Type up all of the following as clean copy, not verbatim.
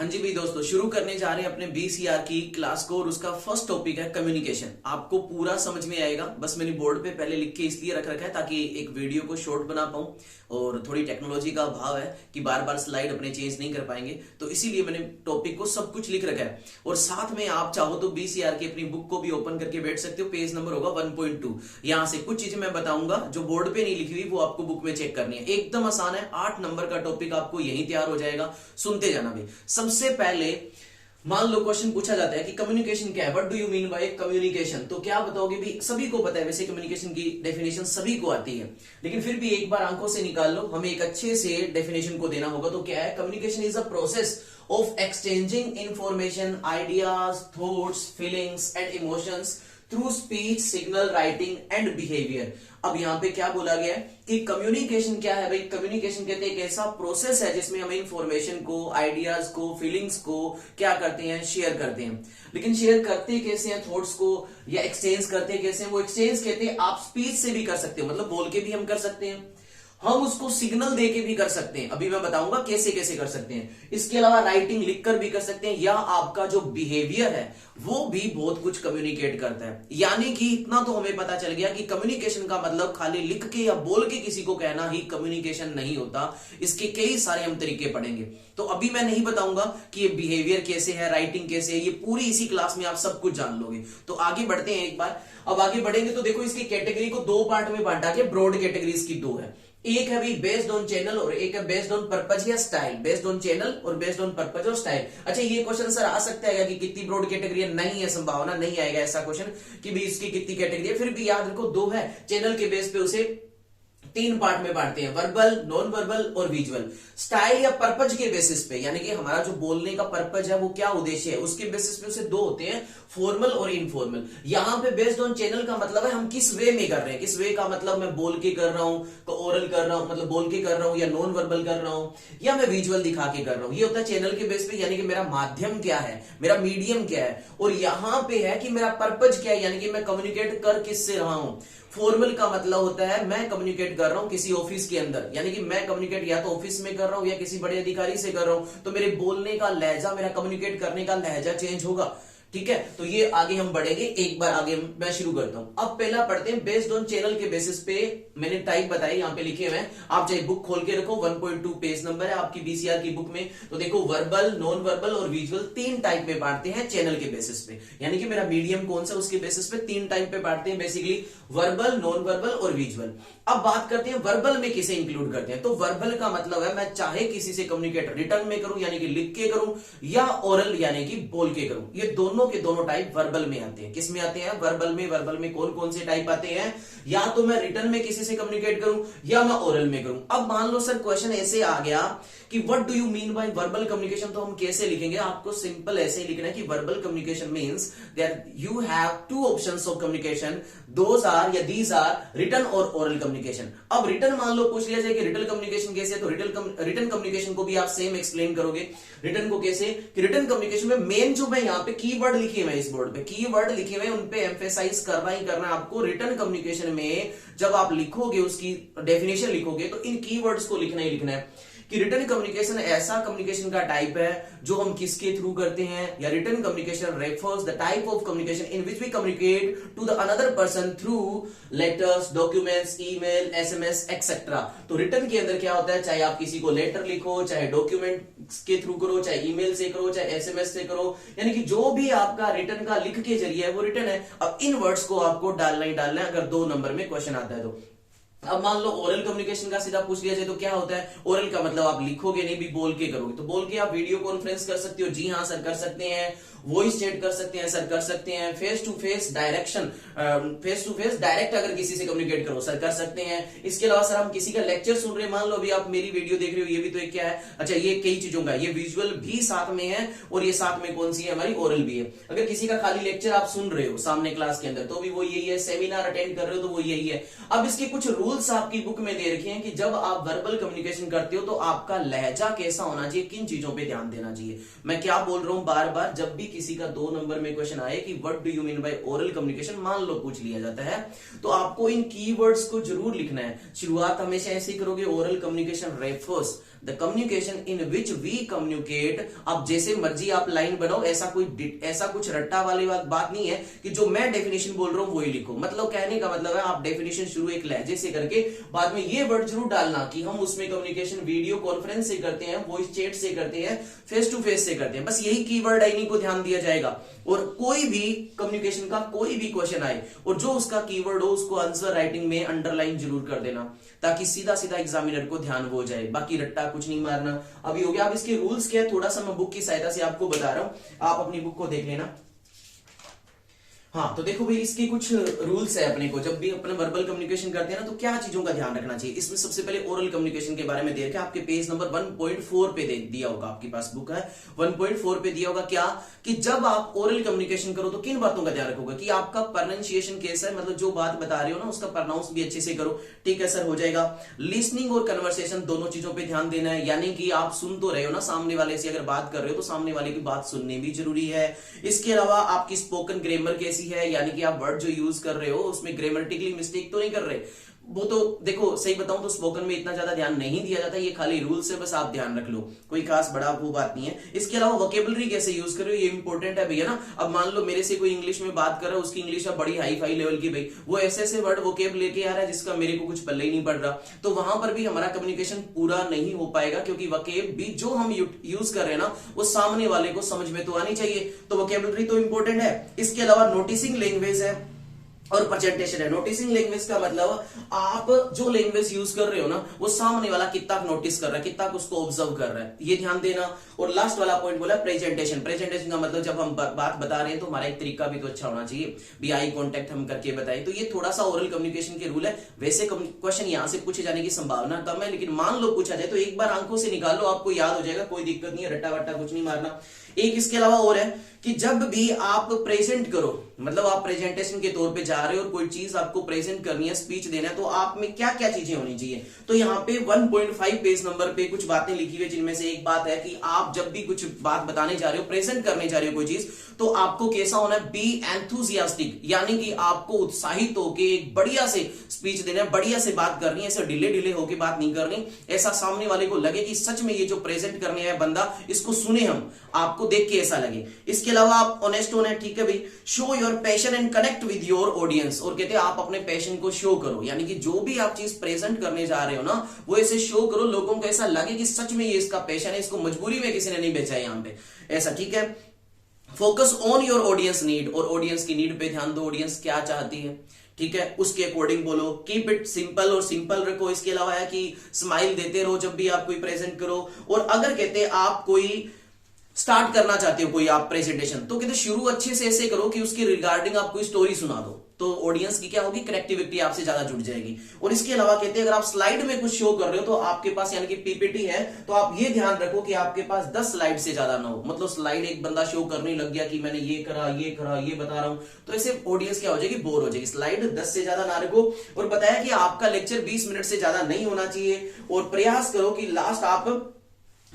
हाँ जी भाई दोस्तों, शुरू करने जा रहे हैं अपने बीसीआर की क्लास को और उसका फर्स्ट टॉपिक है कम्युनिकेशन। आपको पूरा समझ में आएगा, बस मैंने बोर्ड पे पहले लिख के इसलिए रख रखा है ताकि एक वीडियो को शॉर्ट बना पाऊं। और थोड़ी टेक्नोलॉजी का अभाव है कि बार बार स्लाइड अपने चेंज नहीं कर पाएंगे, तो इसीलिए मैंने टॉपिक को सब कुछ लिख रखा है। और साथ में आप चाहो तो बीसीआर की अपनी बुक को भी ओपन करके बैठ सकते हो। पेज नंबर होगा 1.2। यहां से कुछ चीजें मैं बताऊंगा जो बोर्ड पे नहीं लिखी हुई, वो आपको बुक में चेक करनी है। एकदम आसान है, 8 नंबर का टॉपिक आपको यहीं तैयार हो जाएगा। सुनते जाना भाई। सबसे पहले मान लो क्वेश्चन पूछा जाता है कि कम्युनिकेशन क्या है, what do you mean by communication. तो क्या बताओगे भी, सभी को पता है वैसे कम्युनिकेशन की डेफिनेशन सभी को आती है, लेकिन फिर भी एक बार आंखों से निकाल लो, हमें एक अच्छे से डेफिनेशन को देना होगा। तो क्या है, communication is a process of exchanging information, ideas, thoughts, feelings and emotions through speech, signal, writing and behaviour. अब यहां पे क्या बोला गया है कि कम्युनिकेशन क्या है भाई। कम्युनिकेशन कहते हैं एक ऐसा प्रोसेस है जिसमें हम इंफॉर्मेशन को, आइडियाज को, फीलिंग्स को क्या करते हैं, शेयर करते हैं। लेकिन शेयर करते कैसे हैं थॉट्स को, या एक्सचेंज करते कैसे हैं। वो एक्सचेंज कहते हैं आप स्पीच से भी कर सकते हो, मतलब बोल के भी हम कर सकते हैं, हम उसको सिग्नल दे के भी कर सकते हैं। अभी मैं बताऊंगा कैसे कैसे कर सकते हैं। इसके अलावा राइटिंग लिखकर भी कर सकते हैं, या आपका जो बिहेवियर है वो भी बहुत कुछ कम्युनिकेट करता है। यानी कि इतना तो हमें पता चल गया कि कम्युनिकेशन का मतलब खाली लिख के या बोल के किसी को कहना ही कम्युनिकेशन नहीं होता। इसके कई सारे हम तरीके पढ़ेंगे। तो अभी मैं नहीं बताऊंगा कि ये बिहेवियर कैसे है, राइटिंग कैसे है, ये पूरी इसी क्लास में आप सब कुछ जान लोगे। तो आगे बढ़ते हैं एक बार। अब आगे बढ़ेंगे तो देखो, इसकी कैटेगरी को 2 पार्ट में बांटा गया। ब्रॉड कैटेगरीज की 2 है। एक है भी बेस्ड ऑन चैनल और एक है बेस्ड ऑन पर्पज या स्टाइल। बेस्ड ऑन चैनल और बेस्ड ऑन पर्पज और स्टाइल। अच्छा, ये क्वेश्चन सर आ सकता है कि कितनी ब्रॉड कैटेगरी है, नहीं है, संभावना नहीं आएगा ऐसा क्वेश्चन कि भी इसकी कितनी कैटेगरी है। फिर भी याद रखो 2 है। चैनल के बेस पे उसे 3 पार्ट में बांटते हैं, वर्बल, नॉन वर्बल और विजुअल। स्टाइल या पर्पज के बेसिस पे, यानी कि हमारा जो बोलने का पर्पज है वो क्या उद्देश्य है, उसके बेसिस पे उसे 2 होते हैं, फॉर्मल और इनफॉर्मल। यहां पे बेस्ड ऑन चैनल का मतलब है हम किस वे में कर रहे हैं। किस वे का मतलब मैं बोल के कर रहा हूं, तो ओरल कर रहा हूं, मतलब बोल के कर रहा हूं, या नॉन वर्बल कर रहा हूं, या मैं विजुअल दिखा के कर रहा हूं। ये होता है चैनल के बेस पे, यानी कि मेरा माध्यम क्या है, मेरा मीडियम क्या है। और यहां पे है कि मेरा पर्पज क्या है, यानी कि मैं कम्युनिकेट कर किससे रहा हूं। फॉर्मल का मतलब होता है मैं कम्युनिकेट कर रहा हूं किसी ऑफिस के अंदर, यानी कि मैं कम्युनिकेट या तो ऑफिस में कर रहा हूं या किसी बड़े अधिकारी से कर रहा हूं, तो मेरे बोलने का लहजा, मेरा कम्युनिकेट करने का लहजा चेंज होगा। ठीक है, तो ये आगे हम बढ़ेंगे। एक बार आगे मैं शुरू करता हूं। अब पहला पढ़ते हैं बेस्ड ऑन चैनल के बेसिस पे। मैंने टाइप बताई, यहां पे लिखे हुए हैं, आप चाहे बुक खोल के रखो। 1.2 पेज नंबर है आपकी बीसीआर की बुक में। तो देखो, वर्बल, नॉन वर्बल और विजुअल 3 टाइप में बांटते हैं चैनल के बेसिस पे, यानी कि मेरा मीडियम कौन सा उसके बेसिस पे 3 टाइप पे बांटते हैं बेसिकली, वर्बल, नॉन वर्बल और विजुअल। अब बात करते हैं वर्बल में किसे इंक्लूड करते हैं। तो वर्बल का मतलब है मैं चाहे किसी से कम्युनिकेट रिटर्न में करूं, यानी कि लिख के करूं, या ओरल यानी कि बोल के करूं। ये दोनों के दोनों टाइप वर्बल में आते हैं। किस में आते हैं, वर्बल में। वर्बल में कौन कौन से टाइप आते हैं, या तो मैं रिटर्न में किसी से कम्युनिकेट करूं या मैं ओरल में करूं। अब मान लो सर क्वेश्चन ऐसे आ गया कि what do you mean bye verbal communication, तो हम कैसे लिखेंगे। आपको सिंपल ऐसे लिखना है कि verbal communication means that you have 2 options of communication, those are या दीज आर रिटन और ओरल कम्युनिकेशन। अब रिटन मान लो पूछ लिया जाए कि रिटन कम्युनिकेशन कैसे है, तो रिटन कम्युनिकेशन को भी आप सेम एक्सप्लेन करोगे। रिटन को कैसे कि रिटन कम्युनिकेशन में मेन जो मैं यहाँ पे कीवर्ड लिखे हुए इस बोर्ड पे, कीवर्ड लिखे हुए उन पे एम्फेसाइज करना ही करना है आपको। रिटन कम्युनिकेशन में जब आप लिखोगे, उसकी डेफिनेशन लिखोगे, तो इन कीवर्ड्स को लिखना ही लिखना है कि रिटन कम्युनिकेशन ऐसा कम्युनिकेशन का टाइप है जो हम किसके थ्रू करते हैं, या written communication refers the type of communication in which we communicate to the another person through letters, documents, email, SMS etcetera. तो रिटन के अंदर क्या होता है, चाहे आप किसी को लेटर लिखो, चाहे डॉक्यूमेंट के थ्रू करो, चाहे ईमेल से करो, चाहे एसएमएस से करो, यानी कि जो भी आपका रिटन का लिख के जरिए है वो रिटन है। अब इन वर्ड्स को आपको डालना ही डालना है अगर 2 नंबर में क्वेश्चन आता है तो। अब मान लो ओरल कम्युनिकेशन का सीधा पूछ लिया जाए तो क्या होता है। ओरल का मतलब आप लिखोगे नहीं भी बोल के करोगे। तो बोल के आप वीडियो कॉन्फ्रेंस कर सकते हो, जी हाँ सर कर सकते हैं। वॉइस चैट कर सकते हैं सर, कर सकते हैं। Face to face direction, face to face direct अगर किसी से कम्युनिकेट करो सर, कर सकते हैं। इसके अलावा सर हम किसी का लेक्चर सुन रहे हैं, मान लो अभी आप मेरी वीडियो देख रहे हो, ये भी तो एक क्या है, अच्छा ये कई चीजों का, ये विजुअल भी साथ में है और ये साथ में कौन सी है, हमारी ओरल भी है। अगर किसी का खाली लेक्चर आप सुन रहे हो सामने क्लास के अंदर, तो भी वो यही है। सेमिनार अटेंड कर रहे हो तो वो यही है। अब इसके कुछ रूल्स आपकी बुक में दे रखे हैं कि जब आप वर्बल कम्युनिकेशन करते हो तो आपका लहजा कैसा होना चाहिए, किन चीजों पे ध्यान देना चाहिए। मैं क्या बोल रहा हूं बार बार, जब भी किसी का 2 नंबर में क्वेश्चन आए कि what do you mean by oral communication, मान लो पूछ लिया जाता है, तो आपको इन कीवर्ड्स को जरूर लिखना है। शुरुआत हमेशा ऐसे ही करोगे, oral communication refers the communication in which we communicate. अब जैसे मर्जी आप लाइन बनाओ, ऐसा कुछ रट्टा वाली बात नहीं है कि जो मैं डेफिनेशन बोल रहा हूं वही लिखो। मतलब कहने का मतलब है आप डेफिनेशन शुरू एक लहजे से करके बाद में ये वर्ड जरूर डालना कि हम उसमें कम्युनिकेशन वीडियो कॉन्फ्रेंस से करते हैं, वॉइस चैट से करते हैं, फेस टू फेस से करते हैं। बस यही कीवर्ड है, इन्हीं को ध्यान दिया जाएगा। और कोई भी कम्युनिकेशन का कोई भी क्वेश्चन आए और जो उसका कीवर्ड हो उसको आंसर राइटिंग में अंडरलाइन जरूर कर देना, ताकि सीधा सीधा एग्जामिनर को ध्यान हो जाए। बाकी रट्टा कुछ नहीं मारना। अभी हो गया। अब इसके रूल्स क्या है थोड़ा सा मैं बुक की सहायता से आपको बता रहा हूं, आप अपनी बुक को देख लेना। हाँ, तो देखो भाई इसके कुछ रूल्स है अपने को। जब भी अपने वर्बल कम्युनिकेशन करते हैं ना तो क्या चीजों का ध्यान रखना चाहिए। इसमें सबसे पहले ओरल कम्युनिकेशन के बारे में दे रखा है, आपके पेज नंबर 1.4 पे दिया होगा, आपके पास बुक है 1.4 पे दिया होगा क्या कि जब आप ओरल कम्युनिकेशन करो तो किन बातों का ध्यान रखोगे कि आपका प्रोनाउंसिएशन कैसा है, मतलब जो बात बता रहे हो ना उसका प्रोनाउंस भी अच्छे से करो। ठीक है सर, हो जाएगा। लिसनिंग और कन्वर्सेशन दोनों चीजों पे ध्यान देना है, यानी कि आप सुन तो रहे हो ना सामने वाले से, अगर बात कर रहे हो तो सामने वाले की बात सुननी भी जरूरी है। इसके अलावा आपकी स्पोकन ग्रामर कैसी है, यानी कि आप वर्ड जो यूज कर रहे हो उसमें ग्रामेटिकली मिस्टेक तो नहीं कर रहे। वो तो देखो सही बताऊं तो स्पोकन में इतना ज्यादा ध्यान नहीं दिया जाता, ये खाली रूल्स है, बस आप ध्यान रख लो, कोई खास बड़ा वो बात नहीं है। इसके अलावा वोकेबलरी कैसे यूज कर रहे हो ये इंपॉर्टेंट है भैया ना। अब मान लो मेरे से कोई इंग्लिश में बात कर रहा है, उसकी इंग्लिश है बड़ी हाई फाई लेवल की, भाई वो ऐसे ऐसे वर्ड वोकेब लेके आ रहा है जिसका मेरे को कुछ पल्ले ही नहीं पड़ रहा, तो वहां पर भी हमारा कम्युनिकेशन पूरा नहीं हो पाएगा, क्योंकि वोकेब भी जो हम यूज कर रहे हैं ना वो सामने वाले को समझ में तो आनी चाहिए। तो वोकेबलरी तो इंपॉर्टेंट है। इसके अलावा नोटिसिंग लैंग्वेज है और प्रेजेंटेशन है। नोटिसिंग लैंग्वेज का मतलब आप जो लैंग्वेज यूज कर रहे हो ना वो सामने वाला कितना नोटिस कर रहा है, कितना उसको ऑब्जर्व कर रहा है, ये ध्यान देना। और लास्ट वाला पॉइंट बोला प्रेजेंटेशन। प्रेजेंटेशन का मतलब जब हम बात बता रहे हैं तो हमारा एक तरीका भी तो अच्छा होना चाहिए, भी आई कॉन्टेक्ट हम करके बताएं। तो ये थोड़ा सा ओरल कम्युनिकेशन के रूल है। वैसे क्वेश्चन यहां से पूछे जाने की संभावना कम है, लेकिन मान लो पूछा जाए तो एक बार आंखों से निकाल लो, आपको याद हो जाएगा, कोई दिक्कत नहीं है, रट्टा वट्टा कुछ नहीं मारना। एक इसके अलावा और है कि जब भी आप प्रेजेंट करो, मतलब आप प्रेजेंटेशन के तौर पे जा रहे हो और कोई चीज आपको प्रेजेंट करनी है, स्पीच देना है, तो आप में क्या क्या चीजें होनी चाहिए। तो यहाँ पे 1.5 पेज नंबर पे कुछ बातें लिखी हुई, जिनमें से एक बात है कि आप जब भी कुछ बात बताने जा रहे हो, प्रेजेंट करने जा रहे हो कोई चीज, तो आपको कैसा होना है, बी एंथुसियास्टिक, यानी कि आपको उत्साहित होकर एक बढ़िया से स्पीच देना है, बढ़िया से बात करनी है, ऐसे डिले होकर बात नहीं करनी, ऐसा सामने वाले को लगे कि सच में ये जो प्रेजेंट करने है बंदा, इसको सुने हम, आपको देख के ऐसा लगे। इसके अलावा आप ऑनेस्ट होना है, ठीक है भाई। Show your passion and connect with your audience, और कहते हैं आप अपने पैशन को शो करो, यानी कि जो भी आप चीज प्रेजेंट करने जा रहे हो ना वो ऐसे शो करो, लोगों को ऐसा लगे कि सच में ये इसका पैशन है, इसको मजबूरी में किसी ने नहीं बेचा है यहाँ पे, ऐसा, ठीक है। Focus on your audience need, और ऑडियंस की नीड पे ध्यान दो, ऑडियंस क्या चाहती है, ठीक है, उसके अकॉर्डिंग बोलो। कीप इट सिंपल, और सिंपल रखो। इसके अलावा है कि स्माइल देते रहो जब भी आप कोई प्रेजेंट करो। और अगर कहते हैं आप कोई स्टार्ट करना चाहते हो कोई आप प्रेजेंटेशन, तो कहते शुरू अच्छे से ऐसे करो कि उसके रिगार्डिंग आप कोई स्टोरी सुना दो, तो ऑडियंस की क्या होगी, कनेक्टिविटी आपसे ज्यादा जुड़ जाएगी। और इसके अलावा कहते हैं अगर आप स्लाइड में कुछ शो कर रहे हो तो आपके पास यानी कि पीपीटी है, तो आप ये ध्यान रखो कि आपके पास 10 स्लाइड से ज्यादा ना हो। मतलब स्लाइड एक बंदा शो करने लग गया कि मैंने ये करा ये बता रहा हूं, तो ऐसे ऑडियंस क्या हो जाएगी, बोर हो जाएगी। स्लाइड 10 से ज्यादा ना रखो। और बताया कि आपका लेक्चर 20 मिनट से ज्यादा नहीं होना चाहिए, और प्रयास करो कि लास्ट आप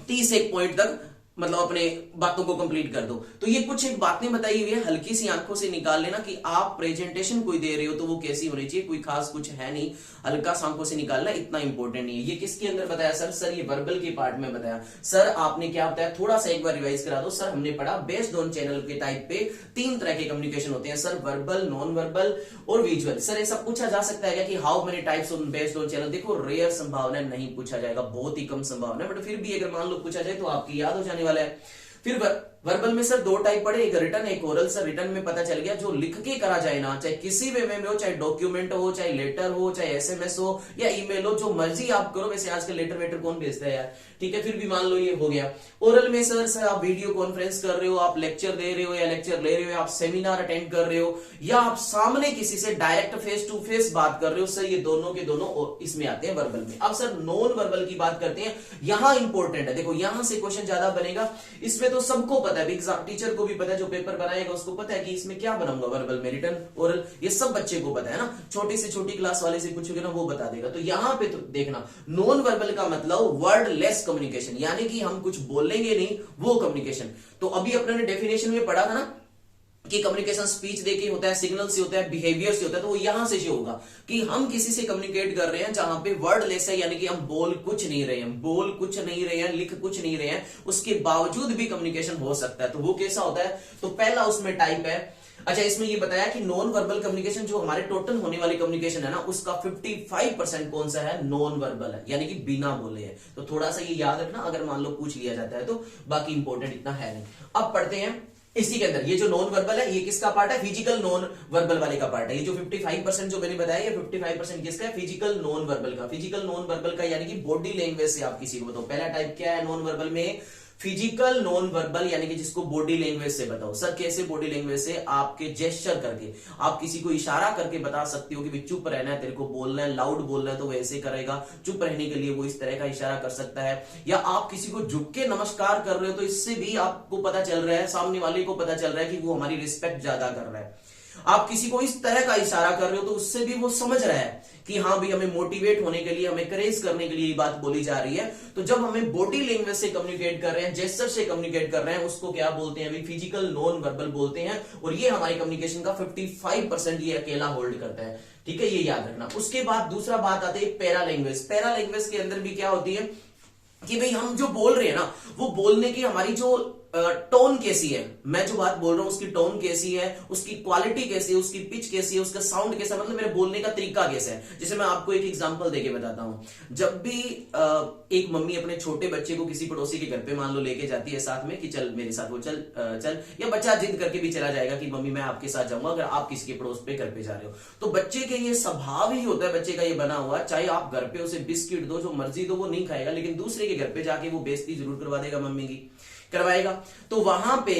30 पॉइंट तक मतलब अपने बातों को कंप्लीट कर दो। तो ये कुछ एक बातें बताई हुई है, हल्की सी आंखों से निकाल लेना कि आप प्रेजेंटेशन कोई दे रहे हो तो वो कैसी होनी चाहिए, कोई खास कुछ है नहीं, हल्का सा आंखों से निकालना, इतना इंपॉर्टेंट नहीं है। ये किसके अंदर बताया सर ये वर्बल के पार्ट में बताया। सर आपने क्या बताया, थोड़ा सा एक बार रिवाइज करा दो। सर हमने पढ़ा बेस्ड ऑन चैनल के टाइप पे 3 तरह के कम्युनिकेशन होते हैं सर, वर्बल, नॉन वर्बल और विजुअल। सर ऐसा पूछा जा सकता है कि how many types of based on channel, देखो रेयर संभावना नहीं पूछा जाएगा, बहुत ही कम संभावना है, बट फिर भी अगर मान लो पूछा जाए तो आपकी याद हो जाने वाला है। फिर वर्बल में सर 2 टाइप पड़े, एक रिटन एक ओरल। सर रिटन में पता चल गया जो लिख के करा जाए ना, चाहे किसी वे में हो, चाहे डॉक्यूमेंट हो, चाहे लेटर हो, चाहे एसएमएस हो या ईमेल हो, जो मर्जी आप करो। वैसे आजकल लेटर वेटर कौन भेजता है यार, ठीक है, फिर भी मान लो ये हो गया। ओरल में सर आप वीडियो कॉन्फ्रेंस कर रहे हो, आप लेक्चर दे रहे हो या लेक्चर ले रहे हो, आप सेमिनार अटेंड कर रहे हो, या आप सामने किसी से डायरेक्ट फेस टू फेस बात कर रहे हो। सर ये दोनों के दोनों इसमें आते हैं वर्बल में। अब सर नॉन वर्बल की बात करते हैं, यहां इंपॉर्टेंट है, देखो यहां से क्वेश्चन ज्यादा बनेगा। इसमें तो सबको पता है, टीचर को भी पता है, जो पेपर बनाएगा उसको पता है कि इसमें क्या बनाऊंगा, वर्बल में, रिटन, ओरल, ये सब बच्चे को पता है ना। छोटी से छोटी क्लास वाले से पूछोगे ना वो बता देगा। तो यहां पे तो देखना नॉन वर्बल का मतलब वर्ड लेस कम्युनिकेशन, यानी कि हम कुछ बोलेंगे नहीं, वो कम्युनिकेशन। तो अभी अपने डेफिनेशन में पढ़ा था ना कि कम्युनिकेशन स्पीच देके होता है, सिग्नल से होता है, बिहेवियर से होता है, तो वो यहां से शो होगा कि हम किसी से कम्युनिकेट कर रहे हैं जहां पे वर्ड लेस है, यानी कि हम बोल कुछ नहीं रहे हैं, बोल कुछ नहीं रहे हैं, लिख कुछ नहीं रहे हैं, उसके बावजूद भी कम्युनिकेशन हो सकता है। तो वो कैसा होता है? तो पहला उसमें टाइप है। अच्छा, इसमें ये बताया कि नॉन वर्बल कम्युनिकेशन, जो हमारे टोटल होने वाली कम्युनिकेशन है ना, उसका 55% कौन सा है? नॉन वर्बल है, यानी कि बिना बोले है। तो थोड़ा सा ये याद रखना, अगर मान लो पूछ लिया जाता है तो। बाकी इंपॉर्टेंट इतना है नहीं। अब पढ़ते हैं इसी के अंदर, ये जो नॉन वर्बल है ये किसका पार्ट है? फिजिकल नॉन वर्बल वाले का पार्ट है। ये जो 55% जो मैंने बताया, ये 55% किसका है? फिजिकल नॉन वर्बल का। फिजिकल नॉन वर्बल का यानी कि बॉडी लैंग्वेज से आप किसी को बताओ। पहला टाइप क्या है नॉन वर्बल में? फिजिकल नॉन वर्बल, यानी कि जिसको बॉडी लैंग्वेज से बताओ। सर कैसे बॉडी लैंग्वेज से? आपके जेस्चर करके, आप किसी को इशारा करके बता सकते हो कि चुप रहना है, तेरे को बोलना है, लाउड बोलना है तो वैसे करेगा। चुप रहने के लिए वो इस तरह का इशारा कर सकता है। या आप किसी को झुक के नमस्कार कर रहे हो तो इससे भी आपको पता चल रहा है, सामने वाले को पता चल रहा है कि वो हमारी रिस्पेक्ट ज्यादा कर रहा है। आप किसी को इस तरह का इशारा कर रहे हो तो उससे भी वो समझ रहा है कि हाँ भाई, हमें मोटिवेट होने के लिए, हमें करेज करने के लिए ये बात बोली जा रही है। तो जब हमें बॉडी लैंग्वेज से कम्युनिकेट कर रहे हैं, जेस्चर से कम्युनिकेट कर रहे हैं, उसको क्या बोलते हैं? फिजिकल नॉन वर्बल बोलते हैं। और ये हमारी कम्युनिकेशन का 55% ये अकेला होल्ड करता है। ठीक है, ये याद रखना। उसके बाद दूसरा बात आती है पैरा लैंग्वेज। पैरा लैंग्वेज के अंदर भी क्या होती है कि भाई हम जो बोल रहे हैं ना, वो बोलने की हमारी जो टोन कैसी है, मैं जो बात बोल रहा हूं उसकी टोन कैसी है, उसकी क्वालिटी कैसी है, उसकी पिच कैसी है, उसका साउंड कैसा है, मतलब मेरे बोलने का तरीका कैसा है। जैसे मैं आपको एक एग्जांपल देके बताता हूं। जब भी एक मम्मी अपने छोटे बच्चे को किसी पड़ोसी के घर पे मान लो लेके जाती है साथ में कि चल मेरे साथ, वो चल चल, या बच्चा जिद करके भी चला जाएगा कि मम्मी मैं आपके साथ जाऊंगा, अगर आप किसी के पड़ोस पे घर पे जा रहे हो। तो बच्चे के ये स्वभाव ही होता है, बच्चे का ये बना हुआ, चाहे आप घर पे उसे बिस्किट दो, जो मर्जी दो, वो नहीं खाएगा, लेकिन दूसरे के घर पे जाके वो बेइज्जती जरूर करवा देगा, मम्मी की करवाएगा। तो वहां पे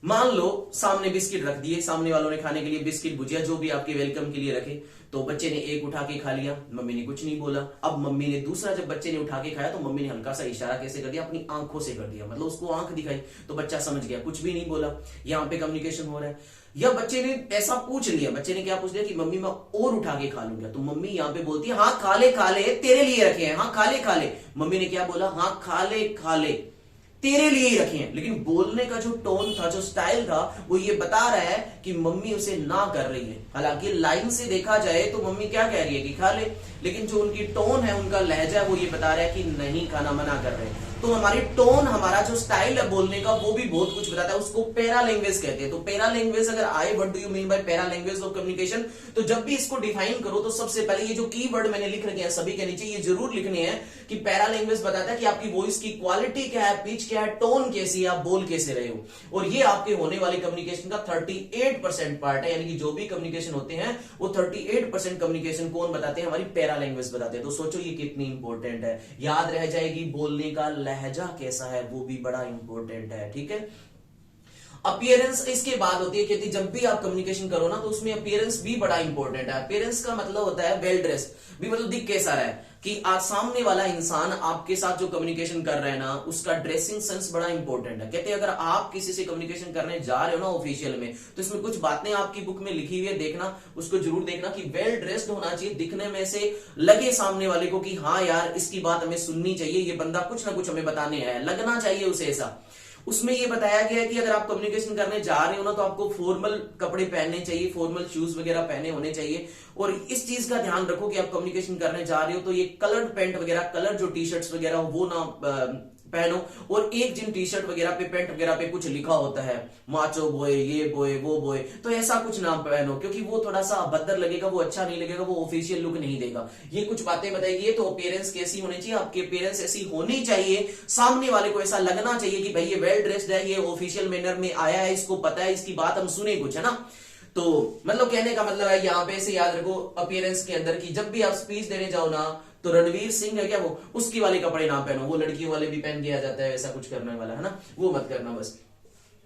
मान लो सामने बिस्किट रख दिए, सामने वालों ने खाने के लिए बिस्किट, भुजिया, जो भी आपके वेलकम के लिए रखे, तो बच्चे ने एक उठा के खा लिया, मम्मी ने कुछ नहीं बोला। अब मम्मी ने दूसरा, जब बच्चे ने उठा के खाया तो मम्मी ने हल्का सा इशारा कैसे कर दिया? अपनी आंखों से कर दिया, मतलब उसको आंख दिखाई, तो बच्चा समझ गया, कुछ भी नहीं बोला। यहां पे कम्युनिकेशन हो रहा है। या बच्चे ने ऐसा पूछ लिया, बच्चे ने क्या पूछ लिया कि मम्मी मैं और उठा के खा लूंगा, तो मम्मी यहाँ पे बोलती है हाँ खा ले तेरे लिए रखे हैं, हाँ खा ले। मम्मी ने क्या बोला? हाँ खा ले तेरे लिए ही रखे हैं। लेकिन बोलने का जो टोन था, जो स्टाइल था, वो ये बता रहा है कि मम्मी उसे ना कर रही है। हालांकि लाइन से देखा जाए तो मम्मी क्या कह रही है कि खा ले, लेकिन जो उनकी टोन है, उनका लहजा है, वो ये बता रहा है कि नहीं खाना, मना कर रहे हैं। तो हमारी टोन, हमारा जो स्टाइल है बोलने का, वो भी बहुत कुछ बताता है। उसको पैरा लैंग्वेज कहते हैं। तो पैरा लैंग्वेज अगर आए, what do you mean bye para language of communication, तो जब भी इसको डिफाइन करो तो सबसे पहले ये जो कीवर्ड मैंने लिख रखे हैं सभी के नीचे, ये जरूर लिखने हैं कि पैरा लैंग्वेज बताता है कि आपकी वॉइस की क्वालिटी क्या है, पिच क्या है, टोन कैसी है, आप बोल कैसे रहे हो। और ये आपके होने वाले कम्युनिकेशन का 38% पार्ट है, यानी कि जो भी कम्युनिकेशन होते हैं वो 38% कम्युनिकेशन कौन बताते हैं? हमारी पैरा लैंग्वेज बताते हैं। तो सोचो ये कितनी इंपॉर्टेंट है, याद रह जाएगी। बोलने का लहजा कैसा है वो भी बड़ा इंपॉर्टेंट है। ठीक है, अपीयरेंस इसके बाद होती है कि जब भी आप कम्युनिकेशन करो ना, तो उसमें अपीयरेंस भी बड़ा इंपॉर्टेंट है। अपीयरेंस का मतलब होता है वेल ड्रेस्ड भी, मतलब दिख कैसा रहा है, कि आज सामने वाला इंसान आपके साथ जो कम्युनिकेशन कर रहा है ना, उसका ड्रेसिंग सेंस बड़ा इंपॉर्टेंट है। कहते हैं अगर आप किसी से कम्युनिकेशन करने जा रहे हो ना ऑफिशियल में, तो इसमें कुछ बातें आपकी बुक में लिखी हुई है, देखना, उसको जरूर देखना कि वेल ड्रेस्ड होना चाहिए, दिखने में से लगे सामने वाले को कि हाँ यार इसकी बात हमें सुननी चाहिए, ये बंदा कुछ ना कुछ हमें बताने आया है, लगना चाहिए उसे ऐसा। उसमें ये बताया गया है कि अगर आप कम्युनिकेशन करने जा रहे हो ना, तो आपको फॉर्मल कपड़े पहनने चाहिए, फॉर्मल शूज वगैरह पहने होने चाहिए। और इस चीज का ध्यान रखो कि आप कम्युनिकेशन करने जा रहे हो तो ये कलर्ड पैंट वगैरह, कलर जो टी शर्ट्स वगैरह वो ना पहनो। और एक जिन टी शर्ट वगैरह पे, पैंट वगैरह पे कुछ लिखा होता है, माचो बॉय, ये बॉय, वो बॉय, तो ऐसा कुछ ना पहनो, क्योंकि वो थोड़ा सा अभद्र लगेगा, वो अच्छा नहीं लगेगा, वो ऑफिशियल लुक नहीं देगा। ये कुछ बातें बताइए। तो अपीयरेंस कैसी होनी चाहिए? आपकी अपीयरेंस ऐसी होनी चाहिए, सामने वाले को ऐसा लगना चाहिए कि भाई ये वेल ड्रेस्ड है, ये ऑफिशियल मैनर में आया है, इसको पता है, इसकी बात हम सुने कुछ, है ना। तो मतलब कहने का मतलब है यहाँ पे से याद रखो अपीयरेंस के अंदर की, जब भी आप स्पीच देने जाओ ना, तो रणवीर सिंह है क्या वो, उसकी वाले कपड़े ना पहनो, वो लड़कियों वाले भी पहन के आ जाता है, ऐसा कुछ करने वाला है ना, वो मत करना बस।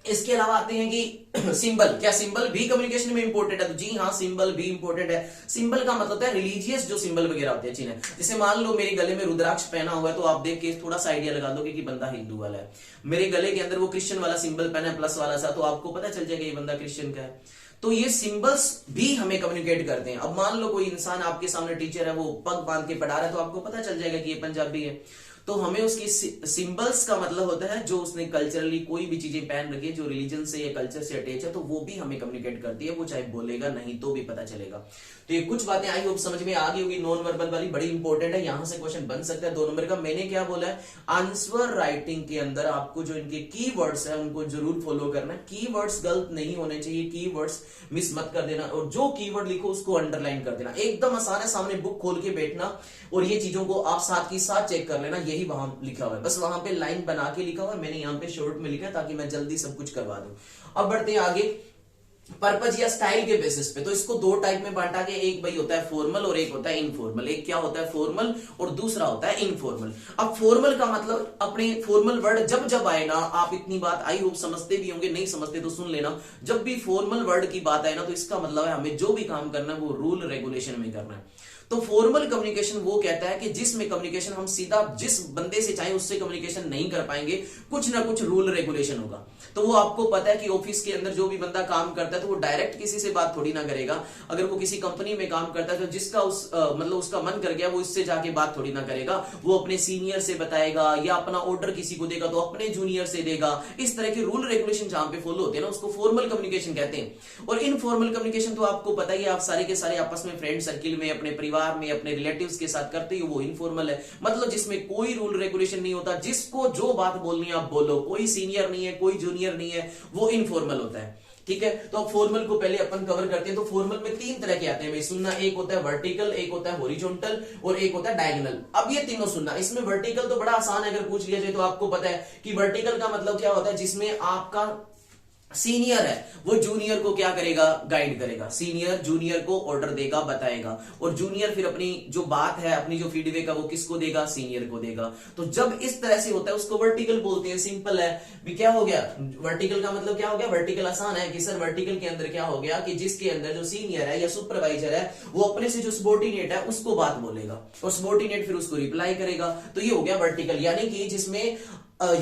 इसके अलावा आते हैं कि सिंबल, क्या सिंबल भी कम्युनिकेशन में इंपॉर्टेंट है? तो जी हाँ, सिंबल भी इंपॉर्टेंट है। सिंबल का मतलब होता है रिलीजियस जो सिंबल वगैरह होते हैं चिन्ह। जैसे मान लो मेरे गले में रुद्राक्ष पहना हुआ है, तो आप देख के थोड़ा सा आइडिया लगा दोगे कि बंदा हिंदू वाला है। मेरे गले के अंदर वो क्रिश्चियन वाला सिंबल पहना है, प्लस वाला सा, तो आपको पता चल जाएगा ये बंदा क्रिश्चियन का है। तो ये सिंबल्स भी हमें कम्युनिकेट करते हैं। अब मान लो कोई इंसान आपके सामने टीचर है, वो पग बांध के पढ़ा रहा है, तो आपको पता चल जाएगा कि ये पंजाबी है। तो हमें उसकी सिंबल्स का मतलब होता है जो उसने कल्चरली कोई भी चीजें पहन रखी है जो रिलीजन से या कल्चर से अटैच है, तो वो भी हमें कम्युनिकेट करती है, वो चाहे बोलेगा नहीं तो भी पता चलेगा। तो ये कुछ बातें आई होप समझ में आ गई होगी। नॉन वर्बल वाली बड़ी इंपॉर्टेंट है, यहां से क्वेश्चन बन सकता है 2 नंबर का। मैंने क्या बोला है, आंसर राइटिंग के अंदर आपको जो इनके कीवर्ड्स है उनको जरूर फॉलो करना है। कीवर्ड्स गलत नहीं होने चाहिए, कीवर्ड्स मिस मत कर देना, और जो कीवर्ड लिखो उसको अंडरलाइन कर देना। एकदम आसान है, सामने बुक खोल के बैठना और ये चीजों को आप साथ की साथ चेक कर लेना, यही वहां लिखा हुआ है। बस वहां पे लाइन बना के लिखा हुआ है, मैंने यहाँ पे शॉर्ट में लिखा है ताकि मैं जल्दी सब कुछ करवा दूं। अब बढ़ते हैं आगे, पर्पज या स्टाइल के बेसिस पे। तो इसको 2 टाइप में बांटा के, एक भाई होता है फॉर्मल और एक होता है इनफॉर्मल। एक क्या होता है फॉर्मल और दूसरा होता है इनफॉर्मल। अब फॉर्मल का मतलब, अपने फॉर्मल वर्ड जब जब आए ना, आप इतनी बात आई होप समझते भी होंगे, नहीं समझते तो सुन लेना। जब भी फॉर्मल वर्ड की बात आए ना, तो इसका मतलब है हमें जो भी काम करना है वो रूल रेगुलेशन में करना है। तो फॉर्मल कम्युनिकेशन वो कहता है कि जिसमें कम्युनिकेशन हम सीधा जिस बंदे से चाहे उससे कम्युनिकेशन नहीं कर पाएंगे, कुछ ना कुछ रूल रेगुलेशन होगा। तो वो आपको पता है कि ऑफिस के अंदर जो भी बंदा काम करता है तो वो डायरेक्ट किसी से बात थोड़ी ना करेगा। अगर वो किसी कंपनी में काम करता है तो जिसका मतलब उसका मन कर गया वो इससे जाके बात थोड़ी ना करेगा, वो अपने सीनियर से बताएगा, या अपना ऑर्डर किसी को देगा तो अपने जूनियर से देगा। इस तरह के रूल रेगुलेशन जहां पे फॉलो होते हैं ना, उसको फॉर्मल कम्युनिकेशन कहते हैं। और इनफॉर्मल कम्युनिकेशन तो आपको पता ही है, आप सारे के सारे आपस में फ्रेंड सर्किल में, अपने परिवार में, अपने रिलेटिव्स के साथ करते हो, वो इनफॉर्मल है। मतलब जिसमें कोई रूल रेगुलेशन नहीं होता, जिसको जो बात बोलनी है आप बोलो, कोई सीनियर नहीं है, कोई जूनियर नहीं है, वो इनफॉर्मल होता है। ठीक है, तो अब फॉर्मल को पहले अपन कवर करते हैं। तो फॉर्मल में 3 तरह के आते हैं भाई, सुनना। एक होता है वर्टिकल, एक होता है हॉरिजॉन्टल और एक होता है डायगोनल। अब ये तीनों सुनना। इसमें वर्टिकल तो बड़ा आसान है, अगर पूछ लिया जाए तो आपको पता है कि वर्टिकल का मतलब क्या होता है, जिसमें आपका सीनियर है वो जूनियर को क्या करेगा, गाइड करेगा। सीनियर जूनियर को ऑर्डर देगा, बताएगा, और जूनियर फिर अपनी जो बात है, अपनी जो फीडबैक है वो किसको देगा, सीनियर को देगा। तो जब इस तरह से होता है उसको वर्टिकल बोलते हैं। सिंपल है भी, क्या हो गया वर्टिकल का मतलब, क्या हो गया वर्टिकल, आसान है कि सर वर्टिकल के अंदर क्या हो गया कि जिसके अंदर जो सीनियर है या सुपरवाइजर है वो अपने से जो सबॉर्डिनेट है उसको बात बोलेगा और सबॉर्डिनेट फिर उसको रिप्लाई करेगा। तो ये हो गया वर्टिकल, यानी कि जिसमें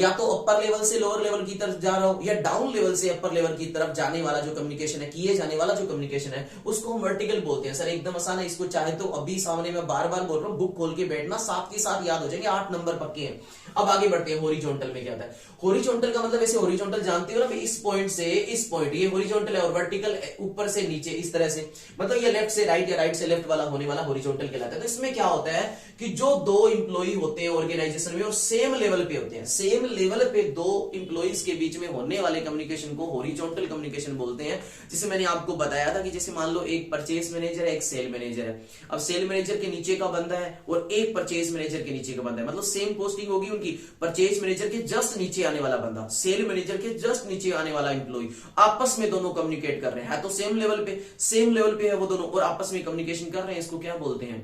या तो अपर लेवल से लोअर लेवल की तरफ जा रहा हो, या डाउन लेवल से अपर लेवल की तरफ जाने वाला जो कम्युनिकेशन है, किए जाने वाला जो कम्युनिकेशन है, उसको हम वर्टिकल बोलते हैं। सर एकदम आसान है, इसको चाहे तो अभी सामने में बार बार बोल रहा हूं, बुक खोल के बैठना, साथ के साथ याद हो जाएंगे, 8 नंबर पक्के हैं। अब आगे बढ़ते हैं, हॉरिजॉन्टल में क्या होता है। हॉरिजॉन्टल का मतलब, ऐसे हॉरिजॉन्टल जानते हो ना, इस पॉइंट से इस पॉइंट, ये हॉरिजॉन्टल है, और वर्टिकल ऊपर से नीचे इस तरह से, मतलब ये लेफ्ट से राइट या राइट से लेफ्ट वाला होने वाला हॉरिजॉन्टल कहलाता है। तो इसमें क्या होता है कि जो 2 इंप्लॉई होते हैं ऑर्गेनाइजेशन में और सेम लेवल पे होते हैं, सेम लेवल पे 2 इंप्लॉइज के बीच में होने वाले कम्युनिकेशन को हॉरिजॉन्टल कम्युनिकेशन बोलते हैं। जिसे मैंने आपको बताया था कि जैसे मान लो एक परचेज मैनेजर है, एक सेल मैनेजर है। अब सेल मैनेजर के नीचे का बंदा है और एक परचेज मैनेजर के नीचे का बंदा है, मतलब सेम पोस्टिंग होगी उनकी। परचेज मैनेजर के जस्ट नीचे आने वाला बंदा, सेल मैनेजर के जस्ट नीचे आने वाला इंप्लॉई, आपस में दोनों कम्युनिकेट कर रहे हैं, तो सेम लेवल पे है वो दोनों, और आपस में कम्युनिकेशन कर रहे हैं। इसको क्या बोलते हैं,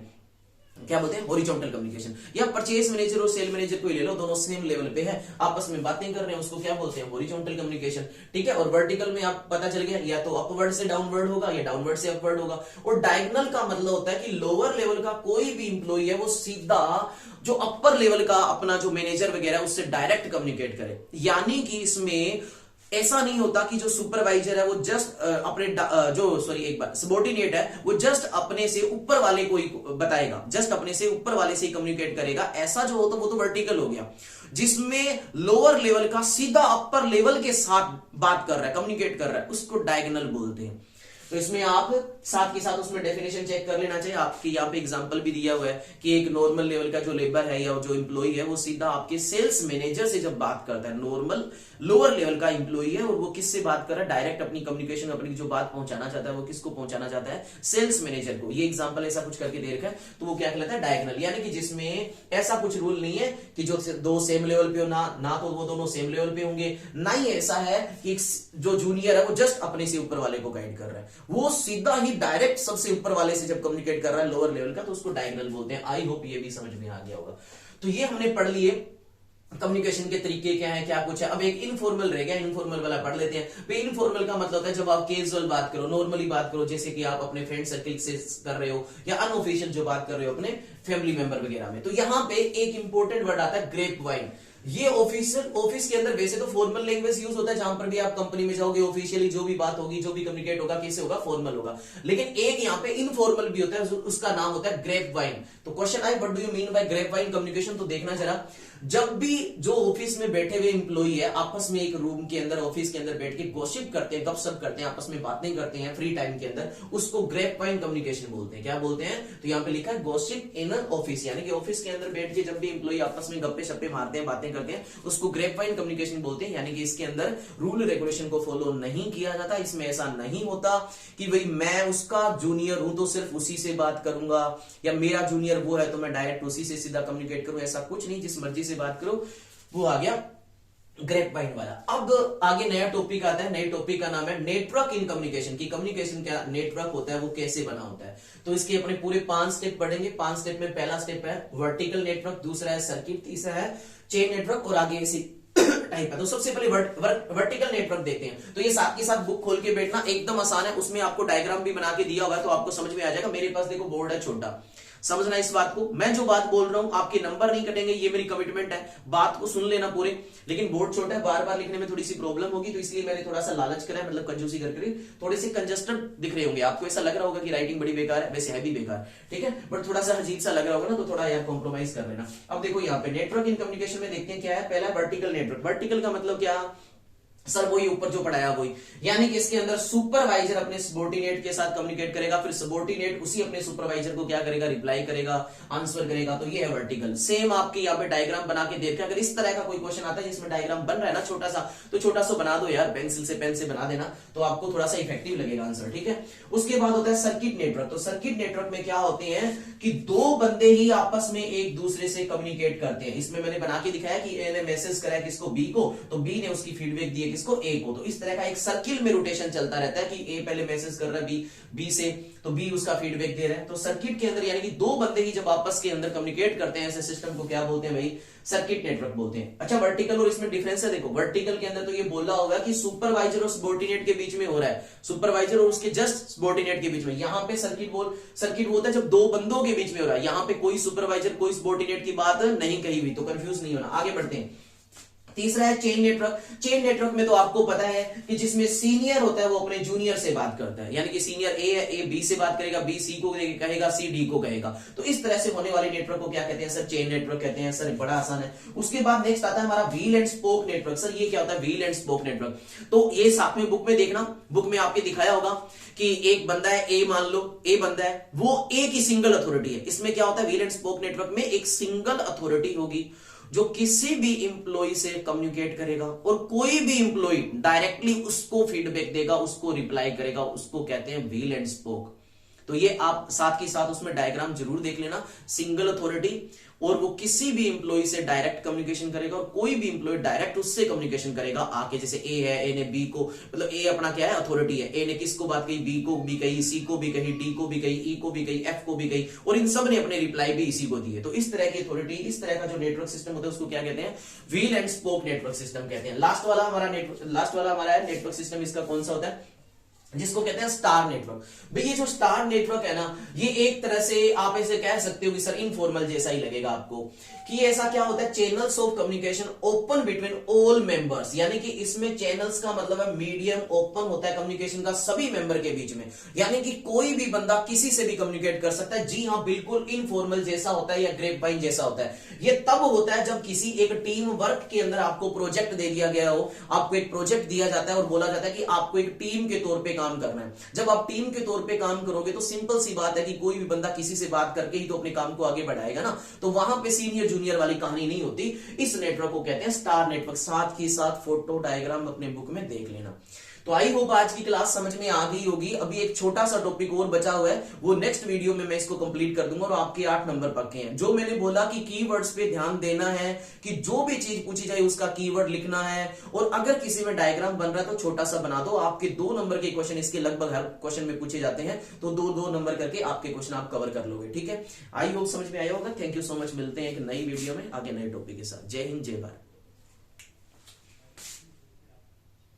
क्या बोलते हैं, हॉरिजॉन्टल कम्युनिकेशन। या परचेज मैनेजर और सेल मैनेजर को ले लो, दोनों सेम लेवल पे है, आपस में बातें कर रहे हैं, उसको क्या बोलते हैं, हॉरिजॉन्टल कम्युनिकेशन। ठीक है, और वर्टिकल में आप पता चल गया, या तो अपवर्ड से डाउनवर्ड होगा या डाउनवर्ड से अपवर्ड होगा। और डायगोनल का मतलब होता है कि लोअर लेवल का कोई भी इंप्लॉई है वो सीधा जो अपर लेवल का अपना जो मैनेजर वगैरह उससे डायरेक्ट कम्युनिकेट करे। यानी कि इसमें ऐसा नहीं होता कि जो सुपरवाइजर है वो जस्ट अपने सबॉर्डिनेट है वो जस्ट अपने से ऊपर वाले को ही बताएगा, जस्ट अपने से ऊपर वाले से ही कम्युनिकेट करेगा। ऐसा जो होता वो तो वर्टिकल हो गया, जिसमें लोअर लेवल का सीधा अपर लेवल के साथ बात कर रहा है, कम्युनिकेट कर रहा है, उसको डायगोनल बोलते हैं। तो इसमें आप साथ के साथ उसमें डेफिनेशन चेक कर लेना चाहिए। आपके यहाँ पे एग्जांपल भी दिया हुआ है कि एक नॉर्मल लेवल का जो लेबर है या जो एम्प्लॉई है वो सीधा आपके सेल्स मैनेजर से जब बात करता है, नॉर्मल लोअर लेवल का एम्प्लॉई है और वो किससे बात कर रहा है, डायरेक्ट अपनी कम्युनिकेशन, अपनी जो बात पहुंचाना चाहता है वो किसको पहुंचाना चाहता है, सेल्स मैनेजर को। ये एग्जाम्पल ऐसा कुछ करके दे रखा है, तो वो क्या कहलाता है, डायगोनल। यानी कि जिसमें ऐसा कुछ रूल नहीं है कि जो 2 सेम लेवल पे हो, ना तो वो दोनों सेम लेवल पे होंगे, ना ही ऐसा है कि जो जूनियर है वो जस्ट अपने से ऊपर वाले को गाइड कर रहा है, वो सीधा ही डायरेक्ट सबसे ऊपर वाले से जब कम्युनिकेट कर रहा है लोअर लेवल का, तो उसको डायगोनल बोलते हैं। आई होप ये भी समझ में आ गया होगा। तो ये हमने पढ़ लिए कम्युनिकेशन के तरीके क्या है, क्या कुछ है। अब एक इनफॉर्मल रह गया, इनफॉर्मल वाला पढ़ लेते हैं। इनफॉर्मल का मतलब होता है जब आप कैजुअल बात करो, नॉर्मली बात करो, जैसे कि आप अपने फ्रेंड सर्किल से कर रहे हो, या अनऑफिशियल जो बात कर रहे हो अपने फैमिली मेंबर वगैरह में। तो यहां पे एक इंपॉर्टेंट वर्ड आता है ग्रेप वाइन। ये ऑफिस के अंदर वैसे तो फॉर्मल लैंग्वेज यूज होता है, जहां पर भी आप कंपनी में जाओगे ऑफिशियली जो भी बात होगी, जो भी कम्युनिकेट होगा, कैसे होगा, फॉर्मल होगा। लेकिन एक यहाँ पे इनफॉर्मल भी होता है, उसका नाम होता है ग्रेप वाइन। तो क्वेश्चन आई, what do you mean by grapevine communication, तो देखना जरा। जब भी जो ऑफिस में बैठे हुए एम्प्लॉई है आपस में एक रूम के अंदर ऑफिस के अंदर बैठ के गॉसिप करते हैं, गपशप करते हैं, आपस में बातें करते हैं फ्री टाइम के अंदर, उसको ग्रेप वाइन कम्युनिकेशन बोलते हैं। क्या बोलते हैं? तो यहाँ पे लिखा है गॉसिप इन ऑफिस, यानी कि ऑफिस के अंदर बैठ के जब भी एम्प्लॉई आपस में गप्पे शप्पे मारते हैं, बातें करते हैं, उसको ग्रेप वाइन कम्युनिकेशन बोलते हैं। यानी कि इसके अंदर रूल रेगुलेशन को फॉलो नहीं किया जाता। इसमें ऐसा नहीं होता कि भाई मैं उसका जूनियर हूं तो सिर्फ उसी से बात करूंगा, या मेरा जूनियर वो है तो मैं डायरेक्ट उसी से सीधा कम्युनिकेट करूं, ऐसा कुछ नहीं। जिस मर्जी से बात करो, वो आ गया ग्रेप वाइन वाला। अब आगे नया टॉपिक आता है। नए टॉपिक का नाम है नेटवर्क इन कम्युनिकेशन। की कम्युनिकेशन क्या नेटवर्क होता है, वो कैसे बना होता है। तो इसके अपने पूरे 5 स्टेप पढ़ेंगे। 5 स्टेप में पहला स्टेप है वर्टिकल नेटवर्क, दूसरा है सर्किट, तीसरा है चेन नेटवर्क और आगे इसी टाइप है। तो सबसे पहले वर्टिकल नेटवर्क देखते हैं। तो ये साथ के साथ बुक खोल के बैठना एकदम आसान है, उसमें आपको डायग्राम भी बना के दिया हुआ है तो आपको समझ में आ जाएगा। मेरे पास देखो बोर्ड है छोटा, समझना इस बात को। मैं जो बात बोल रहा हूं आपके नंबर नहीं कटेंगे, ये मेरी कमिटमेंट है। बात को सुन लेना पूरे, लेकिन बोर्ड छोटा है, बार बार लिखने में थोड़ी सी प्रॉब्लम होगी, तो इसलिए मैंने थोड़ा सा लालच करा है, मतलब कंजूसी करके। थोड़े से कंजस्टेड दिख रहे होंगे आपको, ऐसा लग रहा होगा कि राइटिंग बड़ी बेकार है, वैसे है भी बेकार, ठीक है, बट थोड़ा सा अजीब सा लग रहा होगा ना, तो थोड़ा यार कॉम्प्रोमाइज कर लेना। अब देखो यहाँ पे नेटवर्क इन कम्युनिकेशन में देखते हैं क्या है। पहला वर्टिकल नेटवर्क। वर्टिकल का मतलब क्या सर? वही ऊपर जो पढ़ाया वही, यानी कि इसके अंदर सुपरवाइजर अपने सबॉर्डिनेट के साथ कम्युनिकेट करेगा, फिर सबॉर्डिनेट उसी अपने सुपरवाइजर को क्या करेगा? रिप्लाई करेगा, आंसर करेगा। तो ये है वर्टिकल। सेम आपके यहाँ पे डायग्राम बना के देखा, अगर इस तरह का कोई क्वेश्चन आता है जिसमें डायग्राम बन रहा है ना छोटा सा, तो छोटा सा बना दो यार, पेंसिल से पेन से बना देना, तो आपको थोड़ा सा इफेक्टिव लगेगा आंसर, ठीक है। उसके बाद होता है सर्किट नेटवर्क। तो सर्किट नेटवर्क में क्या होते हैं कि दो बंदे ही आपस में एक दूसरे से कम्युनिकेट करते हैं। इसमें मैंने बना के दिखाया कि ए ने मैसेज करा किसको? बी को, तो बी ने उसकी फीडबैक दी है किसको? ए को। तो इस तरह का एक सर्किल में रोटेशन चलता रहता है कि ए पहले मैसेज कर रहा है बी से, तो बी उसका फीडबैक दे रहा है। तो सर्किट के अंदर यानी कि दो बंदे ही जब आपस के अंदर कम्युनिकेट करते हैं, ऐसे सिस्टम को क्या बोलते हैं भाई? सर्किट नेटवर्क बोलते हैं। अच्छा, वर्टिकल और इसमें डिफरेंस है। देखो वर्टिकल के अंदर तो ये बोल रहा होगा कि सुपरवाइजर और सबॉर्डिनेट के बीच में हो रहा है, सुपरवाइजर और उसके जस्ट सबॉर्डिनेट के बीच में। यहाँ पे सर्किट बोलता है जब दो बंदों के बीच में हो रहा है। यहाँ पे कोई सुपरवाइजर कोई सबॉर्डिनेट की बात नहीं कही हुई, तो कंफ्यूज नहीं होना। आगे बढ़ते हैं। तीसरा है चेन नेटवर्क। चेन नेटवर्क में तो आपको पता है कि जिसमें सीनियर होता है वो अपने जूनियर से बात करता है, यानी कि सीनियर ए है, ए बी से बात करेगा, बी सी को कहेगा, सी डी को कहेगा। तो इस तरह से होने वाले नेटवर्क को क्या कहते हैं सर? चेन नेटवर्क कहते हैं। सर बड़ा आसान है। उसके बाद नेक्स्ट आता है हमारा wheel and spoke network. Sir ये क्या होता है? Wheel and spoke network. तो ये साथ में बुक में देखना, बुक में आपके दिखाया होगा कि एक बंदा है ए, मान लो ए बंदा है, वो ए की सिंगल अथॉरिटी है। इसमें क्या होता है? व्हील एंड स्पोक नेटवर्क में एक सिंगल अथॉरिटी होगी जो किसी भी इंप्लॉय से कम्युनिकेट करेगा, और कोई भी इंप्लॉय डायरेक्टली उसको फीडबैक देगा, उसको रिप्लाई करेगा, उसको कहते हैं व्हील एंड स्पोक। तो ये आप साथ के साथ उसमें डायग्राम जरूर देख लेना। सिंगल अथॉरिटी, और वो किसी भी इंप्लॉय से डायरेक्ट कम्युनिकेशन करेगा, और कोई भी इंप्लॉय डायरेक्ट उससे कम्युनिकेशन करेगा आके। जैसे ए है, ए ने बी को, मतलब ए अपना क्या है? अथॉरिटी है। ए ने किसको बात कही? बी को भी कही, सी को भी कही, डी को भी कही, ई को भी कही, एफ को भी कही, और इन सब ने अपने रिप्लाई भी इसी को दिए। तो इस तरह की अथॉरिटी, इस तरह का जो नेटवर्क सिस्टम होता है उसको क्या कहते हैं? Wheel and spoke network system कहते हैं। लास्ट वाला हमारा है नेटवर्क सिस्टम, इसका कौन सा होता है? जिसको कहते हैं स्टार नेटवर्क। भाई ये जो स्टार नेटवर्क है ना, ये एक तरह से आप ऐसे कह सकते हो कि सर इनफॉर्मल जैसा ही लगेगा आपको, कि ऐसा क्या होता है? Channels of communication open between all members, यानी कि इसमें चैनल्स का मतलब है मीडियम ओपन होता है कम्युनिकेशन का सभी मेंबर के बीच में, यानी कि कोई भी बंदा किसी से भी कम्युनिकेट कर सकता है। जी हाँ, बिल्कुल इनफॉर्मल जैसा होता है या ग्रेप वाइन जैसा होता है। ये तब होता है जब किसी एक टीम वर्क के अंदर आपको प्रोजेक्ट दे दिया गया हो, आपको एक प्रोजेक्ट दिया जाता है और बोला जाता है कि आपको एक टीम के तौर पर काम करना है। जब आप टीम के तौर पे काम करोगे तो सिंपल सी बात है कि कोई भी बंदा किसी से बात करके ही तो अपने काम को आगे बढ़ाएगा ना, तो वहां पे सीनियर जूनियर वाली कहानी नहीं होती। इस नेटवर्क को कहते हैं स्टार नेटवर्क। साथ ही साथ फोटो डायग्राम अपने बुक में देख लेना। तो आई होप आज की क्लास समझ में आ गई होगी। अभी एक छोटा सा टॉपिक और बचा हुआ है, वो नेक्स्ट वीडियो में मैं इसको कंप्लीट कर दूंगा, और आपके 8 नंबर पक्के हैं। जो मैंने बोला कि कीवर्ड्स पे ध्यान देना है, कि जो भी चीज पूछी जाए उसका कीवर्ड लिखना है, और अगर किसी में डायग्राम बन रहा है तो छोटा सा बना दो। आपके 2 नंबर के क्वेश्चन इसके लगभग हर क्वेश्चन में पूछे जाते हैं, तो 2-2 नंबर करके आपके क्वेश्चन आप कवर कर लोगे, ठीक है। आई होप समझ में आया होगा। Thank you so much. मिलते हैं एक नई वीडियो में आगे नए टॉपिक के साथ। जय हिंद, जय भारत।